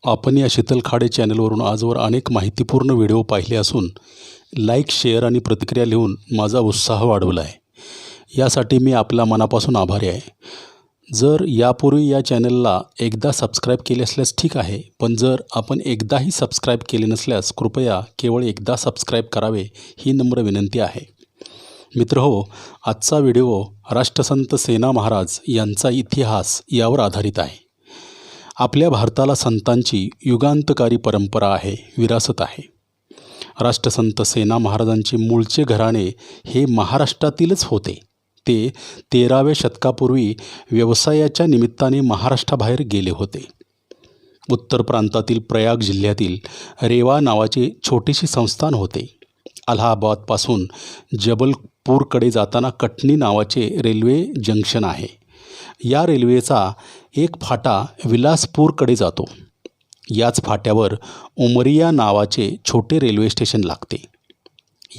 आपण या शीतल खाडे चॅनलवरून आजवर अनेक माहितीपूर्ण व्हिडिओ पाहिले असून लाईक, शेअर आणि प्रतिक्रिया लिहून माझा उत्साह वाढवला आहे. यासाठी मी आपल्या मनापासून आभारी आहे. जर यापूर्वी या चॅनलला एकदा सबस्क्राईब केले असल्यास ठीक आहे, पण जर आपण एकदाही सबस्क्राईब केले नसल्यास कृपया केवळ एकदा सबस्क्राईब करावे ही नम्र विनंती आहे. मित्रहो, आजचा व्हिडिओ राष्ट्रसंत सेना महाराज यांचा इतिहास यावर आधारित आहे. आपल्या भारताला संतांची युगांतकारी परंपरा आहे, विरासत आहे. राष्ट्रसंत सेना महाराजांचे मूळचे घराणे हे महाराष्ट्रातीलच होते. ते 13व्या शतकापूर्वी व्यवसायाच्या निमित्ताने महाराष्ट्राबाहेर गेले होते. उत्तर प्रांतातील प्रयाग जिल्ह्यातील रेवा नावाचे छोटेसे संस्थान होते. अलाहाबादपासून जबलपूरकडे जाताना कटनी नावाचे रेल्वे जंक्शन आहे. या रेल्वेचा एक फाटा विलासपूरकडे जातो. याच फाट्यावर उमरिया नावाचे छोटे रेल्वे स्टेशन लागते.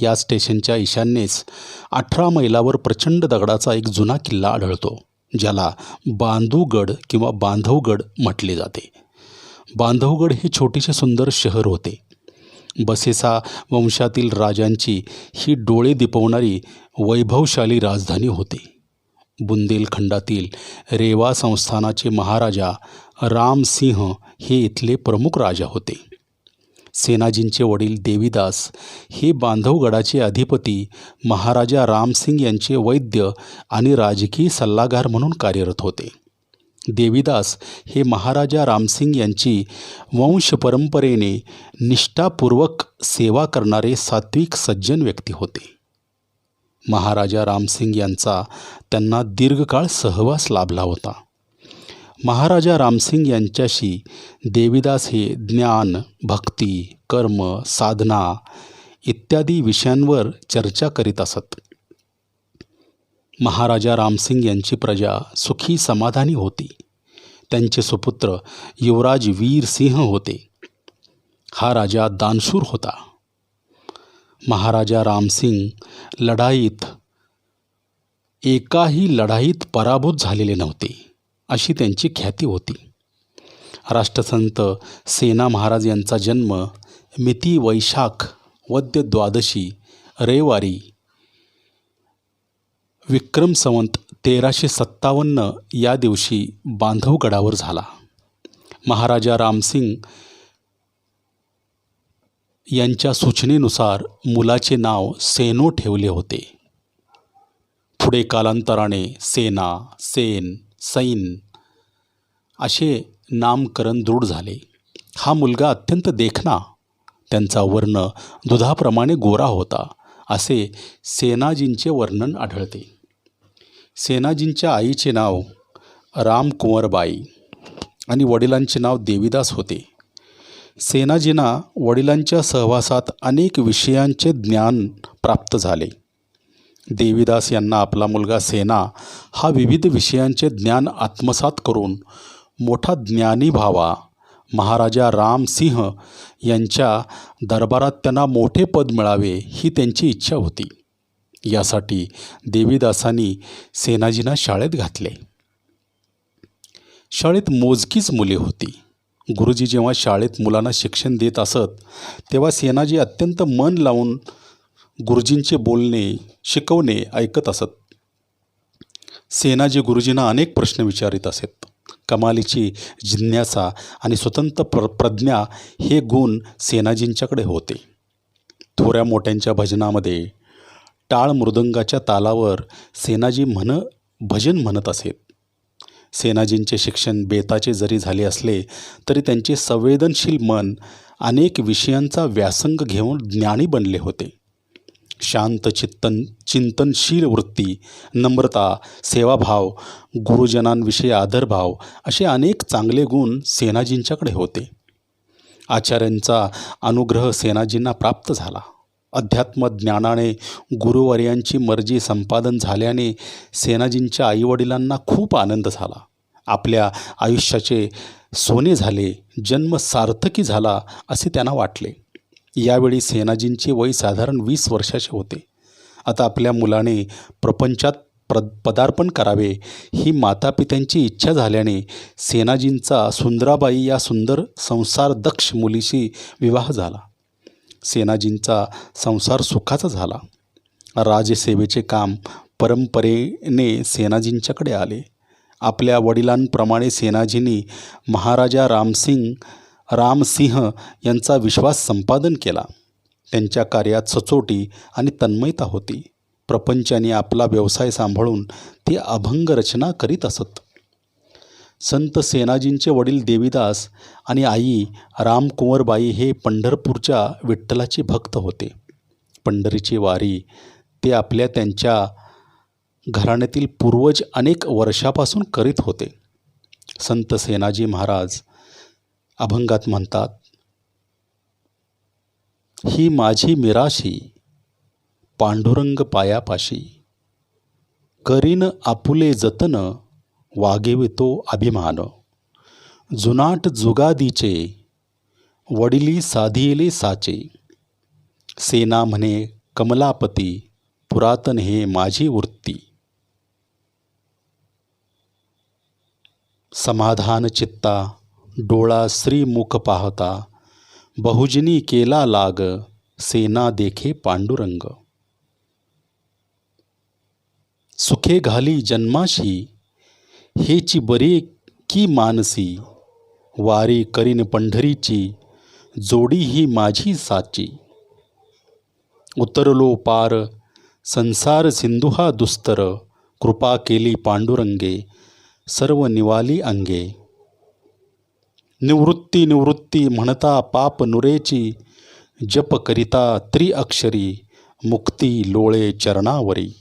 या स्टेशनच्या ईशान्येस 18 मैलावर प्रचंड दगडाचा एक जुना किल्ला आढळतो, ज्याला बांधवगड किंवा बांधवगड म्हटले जाते. बांधवगड हे छोटेसे सुंदर शहर होते. बसेसा वंशातील राजांची ही डोळे दिपवणारी वैभवशाली राजधानी होती. बुंदेलखंडातील रेवा संस्थानाचे महाराजा रामसिंह हे इथले प्रमुख राजा होते. सेनाजींचे वडील देवीदास हे बांधवगडाचे अधिपती महाराजा रामसिंग यांचे वैद्य आणि राजकीय सल्लागार म्हणून कार्यरत होते. देवीदास हे महाराजा रामसिंग यांची वंशपरंपरेने निष्ठापूर्वक सेवा करणारे सात्विक सज्जन व्यक्ती होते. महाराजा रामसिंग यांचा त्यांना दीर्घकाळ सहवास लाभला होता. महाराजा रामसिंग यांच्याशी देवीदास हे ज्ञान, भक्ती, कर्म, साधना इत्यादी विषयांवर चर्चा करीत असत. महाराजा रामसिंग यांची प्रजा सुखी समाधानी होती. त्यांचे सुपुत्र युवराज वीर सिंह होते. हा राजा दानशूर होता. महाराजा रामसिंग एकाही लढाईत पराभूत झालेले नव्हते, अशी त्यांची ख्याती होती. राष्ट्रसंत सेना महाराज यांचा जन्म मिती वैशाख वद्य द्वादशी रविवारी विक्रम संवत 1357 या दिवशी बांधवगडावर झाला. महाराजा रामसिंग यांच्या सूचनेनुसार मुलाचे नाव सेनो ठेवले होते. पुढे कालांतराने सेना, सेन, सैन असे नामकरण दृढ झाले. हा मुलगा अत्यंत देखणा, त्यांचा वर्ण दुधाप्रमाणे गोरा होता, असे सेनाजींचे वर्णन आढळते. सेनाजींच्या आईचे नाव रामकुंवरबाई आणि वडिलांचे नाव देवीदास होते. सेनाजींना वडिलांच्या सहवासात अनेक विषयांचे ज्ञान प्राप्त झाले. देवीदास यांना आपला मुलगा सेना हा विविध विषयांचे ज्ञान आत्मसात करून मोठा ज्ञानी व्हावा. महाराजा रामसिंह यांच्या दरबारात त्यांना मोठे पद मिळावे ही त्यांची इच्छा होती. यासाठी देवीदासांनी सेनाजींना शाळेत घातले. शाळेत मोजकीच मुले होती. गुरुजी जेव्हा शाळेत मुलांना शिक्षण देत असत, तेव्हा सेनाजी अत्यंत मन लावून गुरुजींचे बोलणे, शिकवणे ऐकत असत. सेनाजी गुरुजींना अनेक प्रश्न विचारित असत. कमालीची जिज्ञासा आणि स्वतंत्र प्रज्ञा हे गुण सेनाजींच्याकडे होते. थोड्या मोठ्यांच्या भजनामध्ये टाळ मृदंगाच्या तालावर सेनाजी भजन म्हणत असेत. सेनाजींचे शिक्षण बेताचे जरी झाले असले तरी त्यांचे संवेदनशील मन अनेक विषयांचा व्यासंग घेऊन ज्ञानी बनले होते. शांत चिंतनशील वृत्ती, नम्रता, सेवाभाव, गुरुजनांविषयी आदरभाव असे अनेक चांगले गुण सेनाजींच्याकडे होते. आचार्यांचा अनुग्रह सेनाजींना प्राप्त झाला. अध्यात्म ज्ञानाने गुरुवर्यांची मर्जी संपादन झाल्याने सेनाजींच्या आईवडिलांना खूप आनंद झाला. आपल्या आयुष्याचे सोने झाले, जन्म सार्थकी झाला असे त्यांना वाटले. यावेळी सेनाजींचे वय साधारण 20 वर्षाचे होते. आता आपल्या मुलाने प्रपंचात पदार्पण करावे ही मातापित्यांची इच्छा झाल्याने सेनाजींचा सुंदराबाई या सुंदर संसारदक्ष मुलीशी विवाह झाला. सेनाजींचा संसार सुखाचा झाला. राजसेवेचे काम परंपरेने सेनाजींच्याकडे आले. आपल्या वडिलांप्रमाणे सेनाजींनी महाराजा रामसिंह यांचा विश्वास संपादन केला. त्यांच्या कार्यात सचोटी आणि तन्मयता होती. प्रपंचाने आपला व्यवसाय सांभाळून ते अभंग रचना करीत असत. संत सेनाजींचे वडील देवीदास आणि आई रामकुंवरबाई हे पंढरपूरच्या विठ्ठलाचे भक्त होते. पंढरीची वारी ते त्यांच्या घराण्यातील पूर्वज अनेक वर्षापासून करीत होते. संत सेनाजी महाराज अभंगात म्हणतात, ही माझी मिराशी पांडुरंग पायापाशी, करीन आपुले जतन वागेवितो अभिमान, जुनाट जुगादीचे वडिली साधिले साचे, सेना म्हणे कमलापती पुरातन हे माझी वृत्ती. समाधान चित्ता डोळा श्रीमुख पाहता, बहुजनी केला लाग सेना देखे पांडुरंग. सुखे घाली जन्माशी हेची बरे की मानसी, वारी करीन पंढरीची जोडी ही माझी साची. उतरलो पार संसार सिंधुहा दुस्तर, कृपा केली पांडुरंगे सर्व निवाली अंगे. निवृत्ती निवृत्ती म्हणता पाप नुरेची, जप करिता त्रिअक्षरी मुक्ती लोळे चरणावरी.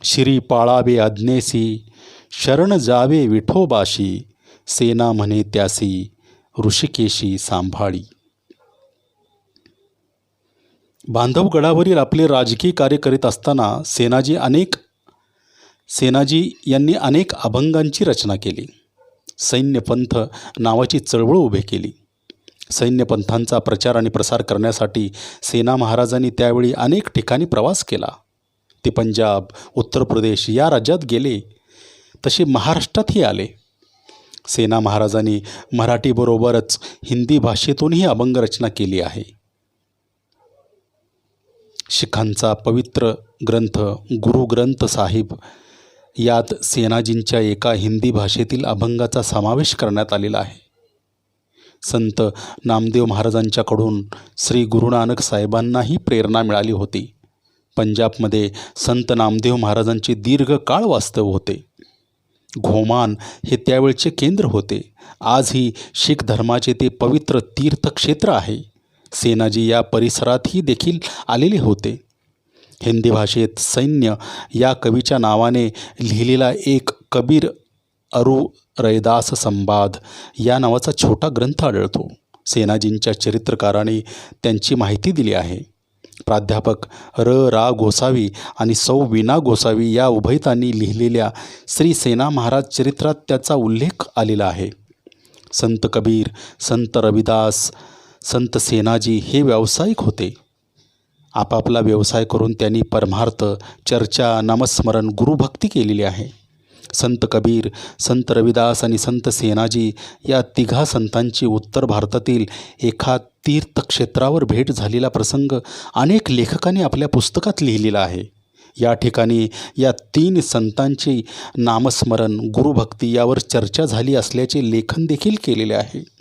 शिरी पाळावे आज्ञेसी शरण जावे विठोबाशी, सेना म्हणे त्यासी ऋषिकेशी सांभाळी. बांधवगडावरील आपले राजकीय कार्य करीत असताना सेनाजी यांनी अनेक अभंगांची रचना केली. सैन्यपंथ नावाची चळवळ उभी केली. सैन्यपंथांचा प्रचार आणि प्रसार करण्यासाठी सेना महाराजांनी त्यावेळी अनेक ठिकाणी प्रवास केला. ते पंजाब, उत्तर प्रदेश या राज्यात गेले, तसे महाराष्ट्रातही आले. सेना महाराजांनी मराठीबरोबरच हिंदी भाषेतूनही अभंग रचना केली आहे. शिखांचा पवित्र ग्रंथ गुरु ग्रंथ साहिब यात सेनाजींच्या एका हिंदी भाषेतील अभंगाचा समावेश करण्यात आलेला आहे. संत नामदेव महाराजांच्याकडून श्री गुरु नानक साहेबांनाही प्रेरणा मिळाली होती. पंजाबमध्ये संत नामदेव महाराजांचे दीर्घकाळ वास्तव्य होते. घोमान हे त्यावेळचे केंद्र होते. आजही शीख धर्माचे ते पवित्र तीर्थक्षेत्र आहे. सेनाजी या परिसरातही देखील आलेले होते. हिंदी भाषेत सैन्य या कवीच्या नावाने लिहिलेला एक कबीर अरू रैदास संवाद या नावाचा छोटा ग्रंथ आढळतो. सेनाजींच्या चरित्रकाराने त्यांची माहिती दिली आहे. प्राध्यापक रा गोसावी आणि सौ वीणा गोसावी या उभयतांनी लिहिलेल्या श्री सेना महाराज चरित्रात त्याचा उल्लेख आलेला आहे. संत कबीर, संत रविदास, संत सेनाजी हे व्यावसायिक होते. आपापला व्यवसाय करून त्यांनी परमार्थ, चर्चा, नामस्मरण, गुरुभक्ती केलेली आहे. संत कबीर, संत रविदास आणि संत सेनाजी या तिघा संतांची उत्तर भारतातील एका तीर्थक्षेत्रावर भेट झालेला प्रसंग अनेक लेखकांनी आपल्या पुस्तकात लिहिलेला आहे. या ठिकाणी या तीन संतांची नामस्मरण, गुरुभक्ती यावर चर्चा झाली असल्याचे लेखन देखील केलेले आहे.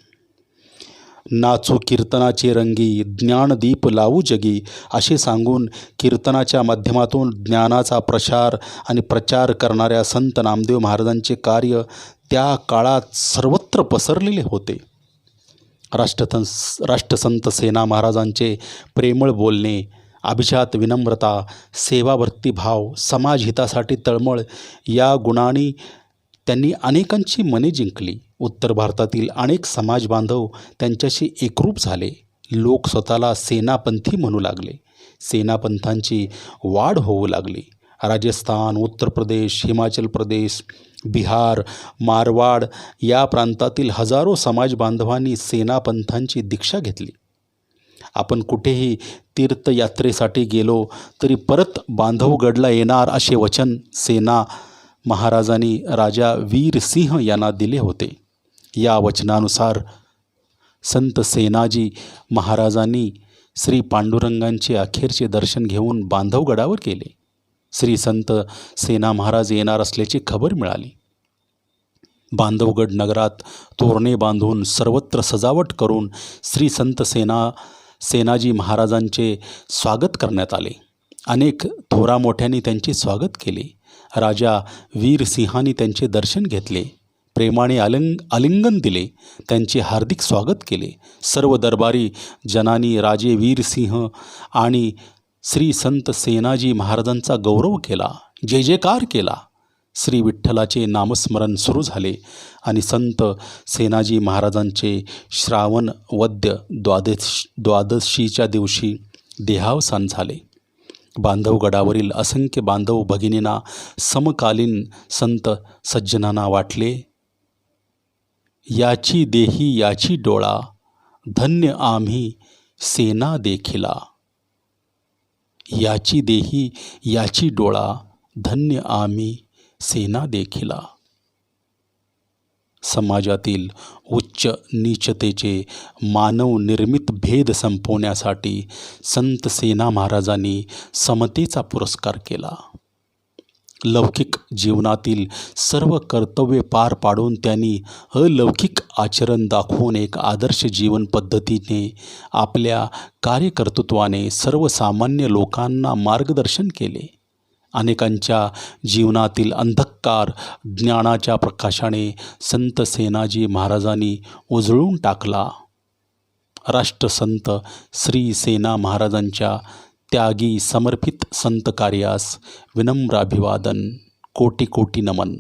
नाचू कीर्तनाचे रंगी ज्ञानदीप लावू जगी असे सांगून कीर्तनाच्या माध्यमातून ज्ञानाचा प्रसार आणि प्रचार करणाऱ्या संत नामदेव महाराजांचे कार्य त्या काळात सर्वत्र पसरलेले होते. राष्ट्रसंत सेना महाराजांचे प्रेमळ बोलणे, अभिजात विनम्रता, सेवावर्ती भाव, समाजहितासाठी तळमळ या गुणांनी त्यांनी अनेकांची मने जिंकली. उत्तर भारतातील अनेक समाज बांधव त्यांच्याशी एकरूप झाले. लोक स्वतःला सेनापंथी म्हणू लागले. सेनापंथांची वाढ होऊ लागली. राजस्थान, उत्तर प्रदेश, हिमाचल प्रदेश, बिहार, मारवाड या प्रांतातील हजारो समाज बांधवांनी सेनापंथांची दीक्षा घेतली. आपण कुठेही तीर्थयात्रेसाठी गेलो तरी परत बांधवगडला येणार असे वचन सेना महाराजांनी राजा वीरसिंह यांना दिले होते. या वचनानुसार संत सेनाजी महाराजांनी श्री पांडुरंगांचे अखेरचे दर्शन घेऊन बांधवगडावर गेले. श्री संत सेना महाराज येणार असल्याची खबर मिळाली. बांधवगड नगरात तोरणे बांधून सर्वत्र सजावट करून श्री संत सेनाजी महाराजांचे स्वागत करण्यात आले. अनेक थोरा मोठ्यांनी त्यांचे स्वागत केले. राजा वीरसिंहांनी त्यांचे दर्शन घेतले, प्रेमाने आलिंगन दिले, त्यांचे हार्दिक स्वागत केले. सर्व दरबारी जनांनी राजे वीरसिंह आणि श्री संत सेनाजी महाराजांचा गौरव केला, जय जयकार केला. श्री विठ्ठलाचे नामस्मरण सुरू झाले आणि संत सेनाजी महाराजांचे श्रावण वद्य द्वादशीच्या दिवशी देहावसान झाले. बांधवगडावरील असंख्य बांधव भगिनींना समकालीन संत सज्जनांना वाटले, याची देही याची डोळा, धन्य आम्ही सेना देखिला. याची देही याची डोळा, धन्य आम्ही सेना देखिला. समाजातील उच्च नीचतेचे मानव निर्मित भेद संपवण्यासाठी संत सेना महाराजांनी समतेचा पुरस्कार केला. लौकिक जीवनातील सर्व कर्तव्ये पार पाडून त्यांनी अलौकिक आचरण दाखवून एक आदर्श जीवन पद्धतीने आपल्या कार्यकर्तृत्वाने सर्वसामान्य लोकांना मार्गदर्शन केले. अनेकांच्या जीवनातील अंधकार ज्ञानाच्या प्रकाशाने संत सेनाजी महाराजांनी उजळून टाकला. राष्ट्रसंत श्री सेना महाराजांच्या त्यागी समर्पित संत कार्यास विनम्र अभिवादन, कोटी कोटी नमन.